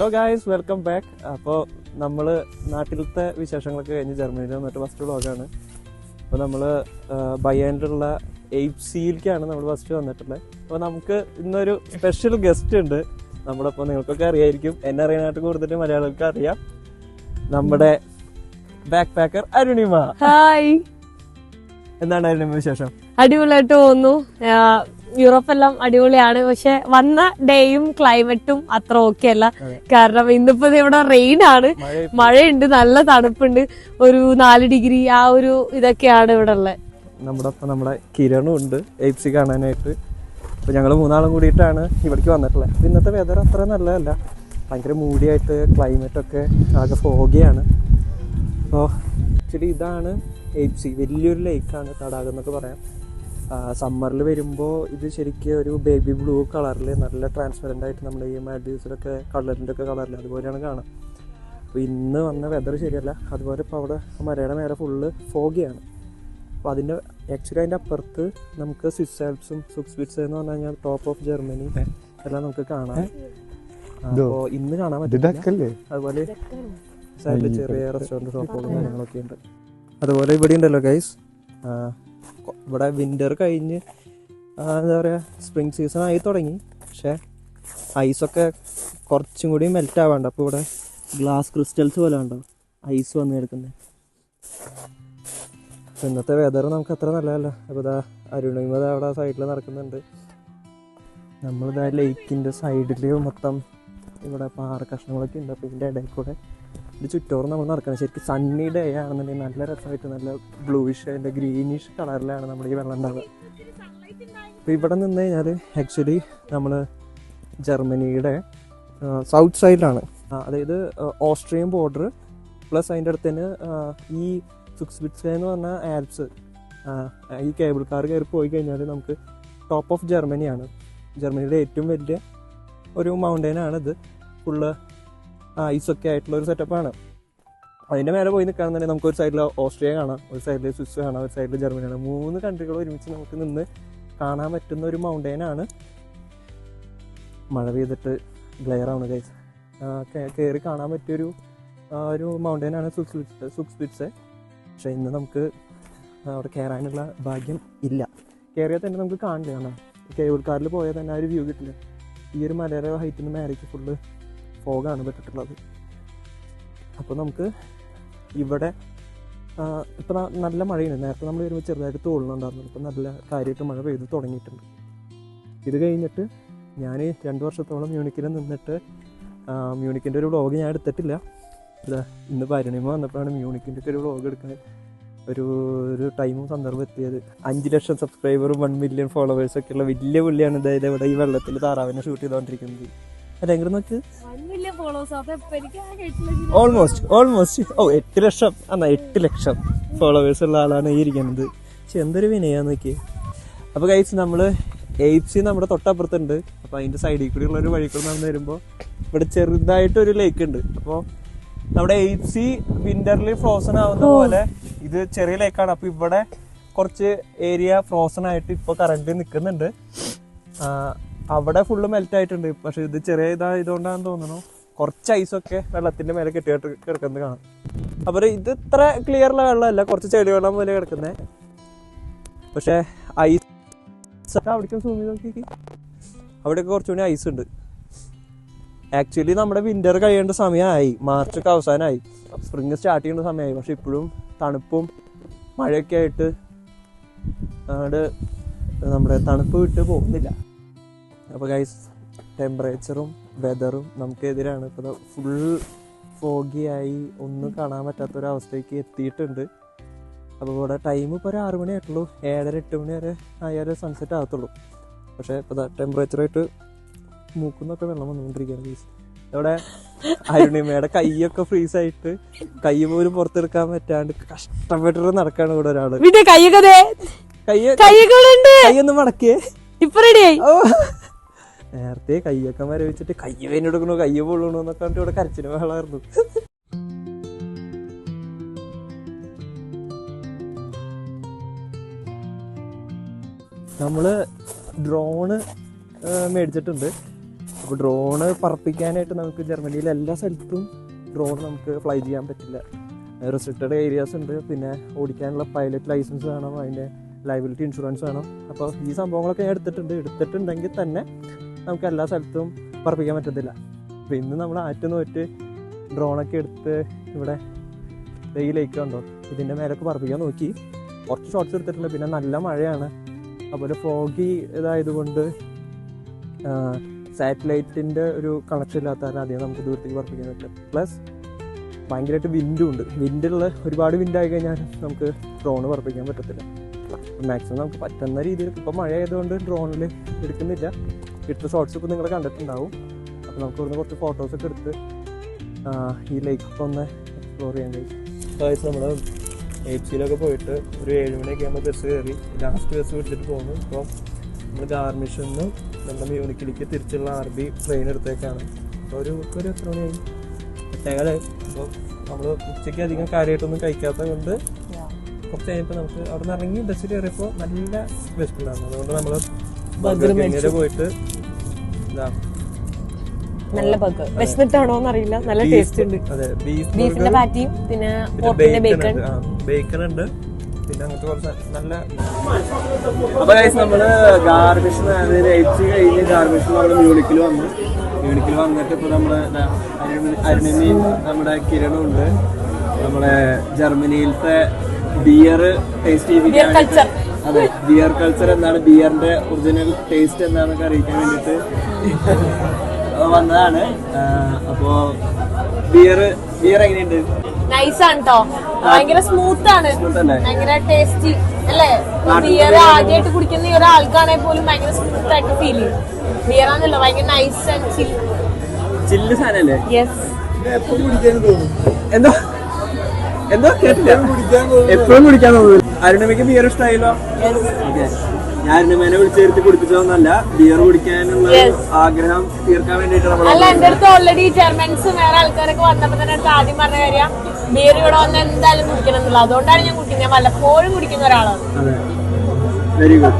Hello guys, welcome back. അപ്പോൾ നമ്മൾ നാട്ടിലത്തെ വിശേഷങ്ങളൊക്കെ കഴിഞ്ഞ് ജർമ്മനിയിൽ വന്നിട്ട് ഫസ്റ്റ് വ്ളോഗാണ്. അപ്പോൾ നമ്മൾ ബയേനിലുള്ള എയ്പ്സിയിലേക്കാണ് നമ്മൾ ഫസ്റ്റ് വന്നിട്ടുള്ളത്. അപ്പോൾ നമുക്ക് ഇന്നൊരു സ്പെഷ്യൽ ഗസ്റ്റ് ഉണ്ട് നമ്മുടെ. ഇപ്പോൾ നിങ്ങൾക്കൊക്കെ അറിയായിരിക്കും, എന്നെ അറിയാനായിട്ട് കൂടുതൽ മലയാളികൾക്ക് അറിയാം. നമ്മുടെ ബാക്ക് പാക്കർ അരുണിമ. ഹായ്, എന്താണ് അരുണിമ വിശേഷം? അടിപൊളിയായിട്ട് പോകുന്നു. യൂറോപ്പെല്ലാം അടിപൊളിയാണ്. പക്ഷെ വന്ന ഡേയും ക്ലൈമറ്റും അത്ര ഓക്കെ അല്ല. കാരണം ഇന്നിപ്പോ ഇവിടെ റെയിൻ ആണ്, മഴയുണ്ട്, നല്ല തണുപ്പുണ്ട്. ഒരു 4 ഡിഗ്രി ആ ഒരു ഇതൊക്കെയാണ് ഇവിടെ ഉള്ളത്. നമ്മുടെ കിരണും ഉണ്ട് എയ്പ്സി കാണാനായിട്ട്. അപ്പോൾ ഞങ്ങൾ 3 ആളും കൂടിയിട്ടാണ് ഇവിടേക്ക് വന്നിട്ടുള്ളത്. അപ്പോൾ ഇന്നത്തെ വെതർ അത്ര നല്ലതല്ല, ഭയങ്കര മൂടിയായിട്ട് ക്ലൈമറ്റൊക്കെ ആകെ ഫോഗിയാണ്. അപ്പോൾ ആക്ച്വലി ഇതാണ് എയ്പ്സി, വലിയൊരു ലേക്കാണ്, തടാകം എന്നൊക്കെ പറയാം. സമ്മറിൽ വരുമ്പോൾ ഇത് ശരിക്കും ഒരു ബേബി ബ്ലൂ കളറിൽ നല്ല ട്രാൻസ്പെറൻ്റ് ആയിട്ട് നമ്മുടെ ഈ മാൽഡീവ്സിലൊക്കെ കടലിൻ്റെ ഒക്കെ കളറിൽ അതുപോലെയാണ് കാണാം. അപ്പോൾ ഇന്ന് വന്ന വെതർ ശരിയല്ല. അതുപോലെ ഇപ്പോൾ അവിടെ മലയുടെ മേലെ ഫുള്ള് ഫോഗിയാണ്. അപ്പോൾ അതിൻ്റെ ആക്ച്വലി അതിൻ്റെ അപ്പുറത്ത് നമുക്ക് സ്വിസ് ആൽപ്സും സുക്സ്വിറ്റ്സ് എന്ന് പറഞ്ഞു കഴിഞ്ഞാൽ ടോപ്പ് ഓഫ് ജർമ്മനി എല്ലാം നമുക്ക് കാണാം. അപ്പോൾ ഇന്ന് കാണാൻ പറ്റില്ല. അതുപോലെ സൈഡിൽ ചെറിയ റെസ്റ്റോറൻറ്റ് ഷോപ്പുകളും കാര്യങ്ങളൊക്കെ ഉണ്ട്. അതുപോലെ ഇവിടെ ഉണ്ടല്ലോ ഗൈസ്, ഇവിടെ വിൻ്റർ കഴിഞ്ഞ് എന്താ പറയുക, സ്പ്രിങ് സീസൺ ആയി തുടങ്ങി. പക്ഷേ ഐസൊക്കെ കുറച്ചും കൂടി മെൽറ്റ് ആവാണ്ട്. അപ്പോൾ ഇവിടെ ഗ്ലാസ് ക്രിസ്റ്റൽസ് പോലെ ഉണ്ടോ ഐസ് വന്ന് കിടക്കുന്നത്. ഇന്നത്തെ വെതർ നമുക്ക് അത്ര നല്ലതല്ല. അപ്പോൾ ഇതാ അരുണിമ അവിടെ സൈഡിൽ നടക്കുന്നുണ്ട്. നമ്മളിതാ ലേക്കിൻ്റെ സൈഡിൽ മൊത്തം ഇവിടെ പാറ കഷ്ണങ്ങളൊക്കെ ഉണ്ട്. അപ്പോൾ ഇതിൻ്റെ ഇടയിൽ കൂടെ ഇത് ചുറ്റോറും നമ്മൾ നടക്കണം. ശരിക്കും സണ്ണി ഡേ ആണെന്നുണ്ടെങ്കിൽ നല്ല രസമായിട്ട് നല്ല ബ്ലൂയിഷ് അതിൻ്റെ ഗ്രീനിഷ് കളറിലാണ് നമ്മുടെ ഈ വെള്ളം ഉണ്ടാവുക. അപ്പോൾ ഇവിടെ നിന്ന് കഴിഞ്ഞാൽ ആക്ച്വലി നമ്മൾ ജർമ്മനിയുടെ സൗത്ത് സൈഡിലാണ്, അതായത് ഓസ്ട്രിയൻ ബോർഡർ പ്ലസ് അതിൻ്റെ അടുത്ത് തന്നെ ഈ സുക്സ്വിറ്റ്സ് എന്ന് പറഞ്ഞ ആൽപ്സ്. ഈ കേബിൾ കാർ കയറി പോയി കഴിഞ്ഞാൽ നമുക്ക് ടോപ്പ് ഓഫ് ജർമ്മനിയാണ്. ജർമ്മനിയുടെ ഏറ്റവും വലിയ ഒരു മൗണ്ടൈനാണിത്. ഫുള്ള് ഐസൊക്കെ ആയിട്ടുള്ള ഒരു സെറ്റപ്പാണ്. അതിൻ്റെ മേലെ പോയി നിൽക്കുകയാണെന്നുണ്ടെങ്കിൽ നമുക്ക് ഒരു സൈഡിൽ ഓസ്ട്രിയ കാണാം, ഒരു സൈഡിൽ സ്വിസ് കാണാം, ഒരു സൈഡിൽ ജർമ്മനി കാണാം. 3 കൺട്രികൾ ഒരുമിച്ച് നമുക്ക് നിന്ന് കാണാൻ പറ്റുന്ന ഒരു മൗണ്ടൈനാണ്. മഴ പെയ്തിട്ട് ഗ്ലെയറാണ് ഗൈസ്. കയറി കാണാൻ പറ്റിയൊരു ഒരു മൗണ്ടൈനാണ് സുക്സ്വിറ്റ്സ്. പക്ഷേ ഇന്ന് നമുക്ക് അവിടെ കയറാനുള്ള ഭാഗ്യം ഇല്ല. കയറിയാൽ തന്നെ നമുക്ക് കാണില്ല. കാരണം കേബിൾ കാറിൽ പോയാൽ തന്നെ ആ ഒരു വ്യൂ കിട്ടില്ല. ഈ ഒരു മലയുടെ ഹൈറ്റിൽ നിന്ന് മേലേക്ക് ഫുള്ള് ഫോഗാണ് പറ്റിട്ടുള്ളത്. അപ്പോൾ നമുക്ക് ഇവിടെ ഇപ്പം നല്ല മഴയുണ്ട്. നേരത്തെ നമ്മൾ വരുമ്പോൾ ചെറുതായിട്ട് തോളുന്നുണ്ടായിരുന്നു. ഇപ്പം നല്ല കാര്യമായിട്ട് മഴ പെയ്ത് തുടങ്ങിയിട്ടുണ്ട്. ഇത് കഴിഞ്ഞിട്ട് ഞാൻ 2 വർഷത്തോളം മ്യൂണിക്കിൽ നിന്നിട്ട് മ്യൂണിക്കിൻ്റെ ഒരു വ്ളോഗ് ഞാൻ എടുത്തിട്ടില്ല. ഇന്ന് അരുണിമ വന്നപ്പോഴാണ് മ്യൂണിക്കിൻ്റെ ഒക്കെ ഒരു വ്ളോഗ് എടുക്കാൻ ഒരു ടൈമും സന്ദർഭം എത്തിയത്. 5 ലക്ഷം സബ്സ്ക്രൈബറും 1 മില്യൺ ഫോളോവേഴ്സൊക്കെ ഉള്ള വലിയ പുള്ളിയാണ് ഇതായത് ഇവിടെ ഈ വെള്ളത്തിൽ താറാവിനെ ഷൂട്ട് ചെയ്തുകൊണ്ടിരിക്കുന്നത്. അല്ല എങ്ങനെ നോക്ക്, ഓൾമോസ്റ്റ് 8 ലക്ഷം 8 ലക്ഷം ഫോളോവേഴ്സ് ഉള്ള ആളാണ് ഈ ഇരിക്കുന്നത്. പക്ഷെ എന്തൊരു വിനയാന്ന് നോക്കി. അപ്പോൾ ഗൈസ്, നമ്മൾ എയ്പ്സി നമ്മുടെ തൊട്ടപ്പുറത്തുണ്ട്. അപ്പോൾ അതിൻ്റെ സൈഡിൽ കൂടി ഉള്ളൊരു വഴി കൂടി നടന്ന് വരുമ്പോൾ ഇവിടെ ചെറുതായിട്ടൊരു ലേക്ക് ഉണ്ട്. അപ്പോൾ നമ്മുടെ എയ്പ്സി വിന്ററിൽ ഫ്രോസൺ ആവുന്ന പോലെ ഇത് ചെറിയ ലേക്കാണ്. അപ്പോൾ ഇവിടെ കുറച്ച് ഏരിയ ഫ്രോസൺ ആയിട്ട് ഇപ്പോൾ കറന്റ് നിൽക്കുന്നുണ്ട്. അവിടെ ഫുള്ള് മെൽറ്റ് ആയിട്ടുണ്ട്. പക്ഷെ ഇത് ചെറിയ ഇതായതുകൊണ്ടാണെന്ന് തോന്നുന്നു കുറച്ച് ഐസൊക്കെ വെള്ളത്തിന്റെ മേലെ കെട്ടിയിട്ട് കിടക്കുന്നത് കാണാം. അപ്പോൾ ഇത് ഇത്ര ക്ലിയറുള്ള വെള്ളമല്ല, കുറച്ച് ചെളി വെള്ളം പോലെ കിടക്കുന്നത്. പക്ഷെ ഐസ് അവിടേക്ക് സൂം ചെയ്ത് നോക്കി, അവിടെയൊക്കെ കുറച്ചുകൂടി ഐസ് ഉണ്ട്. ആക്ച്വലി നമ്മുടെ വിന്റർ കഴിയേണ്ട സമയമായി, മാർച്ചൊക്കെ അവസാനമായി, സ്പ്രിങ് സ്റ്റാർട്ട് ചെയ്യേണ്ട സമയമായി. പക്ഷെ ഇപ്പോഴും തണുപ്പും മഴയൊക്കെ ആയിട്ട് അവിടെ നമ്മുടെ തണുപ്പ് വിട്ട് പോകുന്നില്ല. അപ്പോൾ ഗൈസ്, ടെമ്പറേച്ചറും വെതറും നമുക്കെതിരാണ്. ഇപ്പോൾ ഫുൾ ഫോഗിയായി ഒന്നും കാണാൻ പറ്റാത്തൊരവസ്ഥയ്ക്ക് എത്തിയിട്ടുണ്ട്. അപ്പോൾ ഇവിടെ ടൈം ഇപ്പോൾ ഒരു 6 മണി ആയിട്ടുള്ളൂ. 7-8 മണി വരെ ആയാലും സൺസെറ്റ് ആകത്തുള്ളൂ. പക്ഷേ ഇപ്പോൾ ടെമ്പറേച്ചറായിട്ട് മൂക്കുന്നൊക്കെ വെള്ളം വന്നുകൊണ്ടിരിക്കുകയാണ് ഗൈസ്. ഇവിടെ അരുണിമയുടെ കൈയൊക്കെ ഫ്രീസായിട്ട് കൈ പോലും പുറത്തെടുക്കാൻ പറ്റാണ്ട് കഷ്ടപ്പെട്ടിട്ട് നടക്കാണ് ഇവിടെ ഒരാള്. കൈയൊന്നും മടക്കിയേ ഇപ്പൊ റെഡിയായി. നേരത്തെ കയ്യൊക്കെ മരവിച്ചിട്ട് കയ്യ വേനെടുക്കണു, കയ്യ പൊള്ളണു എന്നൊക്കെ പറഞ്ഞിട്ട് ഇവിടെ കരച്ചിന് ബഹളമായിരുന്നു. നമ്മള് ഡ്രോണ് മേടിച്ചിട്ടുണ്ട്. അപ്പോൾ ഡ്രോണ് പറപ്പിക്കാനായിട്ട് നമുക്ക് ജർമ്മനിയിൽ എല്ലാ സ്ഥലത്തും ഡ്രോൺ നമുക്ക് ഫ്ലൈ ചെയ്യാൻ പറ്റില്ല. റെസ്ട്രിക്റ്റഡ് ഏരിയാസ് ഉണ്ട്. പിന്നെ ഓടിക്കാനുള്ള പൈലറ്റ് ലൈസൻസ് വേണം, അതിൻ്റെ ലയബിലിറ്റി ഇൻഷുറൻസ് വേണം. അപ്പോൾ ഈ സംഭവങ്ങളൊക്കെ ഞാൻ എടുത്തിട്ടുണ്ടെങ്കിൽ തന്നെ നമുക്ക് എല്ലാ സ്ഥലത്തും പറപ്പിക്കാൻ പറ്റത്തില്ല. അപ്പോൾ ഇന്ന് നമ്മൾ ആറ്റുനോറ്റ് ഡ്രോണൊക്കെ എടുത്ത് ഇവിടെ ഈ ലേക്ക് കണ്ടോ ഇതിൻ്റെ മേലൊക്കെ പറപ്പിക്കാൻ നോക്കി. കുറച്ച് ഷോട്ട്സ് എടുത്തിട്ടുണ്ട്. പിന്നെ നല്ല മഴയാണ്, അതുപോലെ ഫോഗി ഇതായതുകൊണ്ട് സാറ്റലൈറ്റിൻ്റെ ഒരു കണക്ഷൻ ഇല്ലാത്ത കാരണം അധികം നമുക്ക് ദൂരത്തേക്ക് പറപ്പിക്കാൻ പറ്റില്ല. പ്ലസ് ഭയങ്കരമായിട്ട് വിൻഡും ഉണ്ട്. വിൻഡുള്ള ഒരുപാട് വിൻഡായി കഴിഞ്ഞാൽ നമുക്ക് ഡ്രോണ് പറപ്പിക്കാൻ പറ്റത്തില്ല. മാക്സിമം നമുക്ക് പറ്റുന്ന രീതിയിൽ ഇപ്പോൾ മഴ ആയതുകൊണ്ട് ഡ്രോണിൽ എടുക്കുന്നില്ല. ഇട്ട ഷോട്ട്സ് ഇപ്പോൾ നിങ്ങൾ കണ്ടിട്ടുണ്ടാവും. അപ്പോൾ നമുക്ക് ഇവിടുന്ന് കുറച്ച് ഫോട്ടോസൊക്കെ എടുത്ത് ഈ ലേക്കൊക്കെ ഒന്ന് എക്സ്പ്ലോർ ചെയ്യാൻ കഴിയും. നമ്മൾ എയ്ച്ചിലൊക്കെ പോയിട്ട് ഒരു 7 മണിയൊക്കെ ആകുമ്പോൾ ബസ് കയറി ലാസ്റ്റ് ബസ് വിളിച്ചിട്ട് പോകുന്നു. ഇപ്പോൾ നമ്മൾ ഗാർമിഷിൽ നിന്ന് നമ്മുടെ മ്യൂണിക്കിലേക്ക് തിരിച്ചുള്ള RB ട്രെയിൻ എടുത്തേക്കാണ്. അപ്പോൾ ഒരു എത്ര മണിയായി 8:15. അപ്പോൾ നമ്മൾ ഉച്ചയ്ക്ക് അധികം കാര്യമായിട്ടൊന്നും കഴിക്കാത്തത് കൊണ്ട് കുറച്ച് കഴിഞ്ഞപ്പോൾ നമുക്ക് അവിടെ നിന്ന് ഇറങ്ങി ബസ്സിൽ കയറിയപ്പോൾ നല്ല വിശപ്പുണ്ടായിരുന്നു. അതുകൊണ്ട് നമ്മൾ ബർഗർ പോയിട്ട് നല്ല ബർഗർ വിശന്നിട്ടാണോന്ന് അറിയില്ല, നല്ല ടേസ്റ്റ് ഉണ്ട്. അതെ, ബീഫിന്റെ പാറ്റിയും പിന്നെ ബേക്കൺ ഉണ്ട്, പിന്നെ അങ്ങനത്തെ കുറച്ച് നല്ല. അപ്പൊ നമ്മള് ഗാർമിഷ് കഴിഞ്ഞ് ഗാർമിഷിൽ നമ്മള് മ്യൂണിക്കിൽ വന്നിട്ട് ഇപ്പൊ നമ്മള് അരുണിമയും നമ്മുടെ കിരണും ഉണ്ട്. നമ്മുടെ ജർമ്മനിയിലത്തെ ബിയർ ടേസ്റ്റ് ചെയ്യിപ്പിക്കാൻ, അതെ ബിയർ കൾച്ചർ എന്താണ്, ബിയറിന്റെ ഒറിജിനൽ ടേസ്റ്റ് എന്താണെന്നൊക്കെ അറിയിക്കാൻ വേണ്ടിട്ട് വന്നതാണ്. അപ്പോ ബിയർ എങ്ങനെയുണ്ട്? നൈസാണ് കേട്ടോ, ഭയങ്കര സ്മൂത്ത് ആണ്, ഭയങ്കര ടേസ്റ്റി അല്ലേ. ബിയർ ആദ്യമായിട്ട് കുടിക്കുന്ന ഒരാൾക്കാണെങ്കിൽ പോലും ഭയങ്കര സ്മൂത്ത് ആയിട്ട് ഫീൽ ചെയ്യും. ബിയർ ആണല്ലോ ഭയങ്കര നൈസ് ആൻഡ് ചില്ല് സാധനല്ലേ? യെസ്. എന്തോ എപ്പോഴും കുടിക്കാൻ തോന്നുന്നു. അരുണിമയ്ക്ക് ബിയർ ഇഷ്ടമായില്ലോ? ഞാൻ അരുണിമേനെ വിളിച്ചെടുത്ത് കുടിപ്പിച്ചതൊന്നല്ല, ബിയർ കുടിക്കാനുള്ള ആഗ്രഹം തീർക്കാൻ വേണ്ടിട്ട്. അല്ല, എന്റെ അടുത്ത് ഓൾറെഡി ജർമ്മൻസ് വേറെ ആൾക്കാരൊക്കെ വന്നപ്പോ തന്നെ അടുത്ത് ആദ്യം പറഞ്ഞ കാര്യം ബിയർ ഇവിടെ വന്ന് എന്തായാലും കുടിക്കണം എന്നുള്ളത്. അതുകൊണ്ടാണ് ഞാൻ കുടിക്കുന്നത്. ഞാൻ വല്ലപ്പോഴും കുടിക്കുന്ന ഒരാളാണ്. Very good.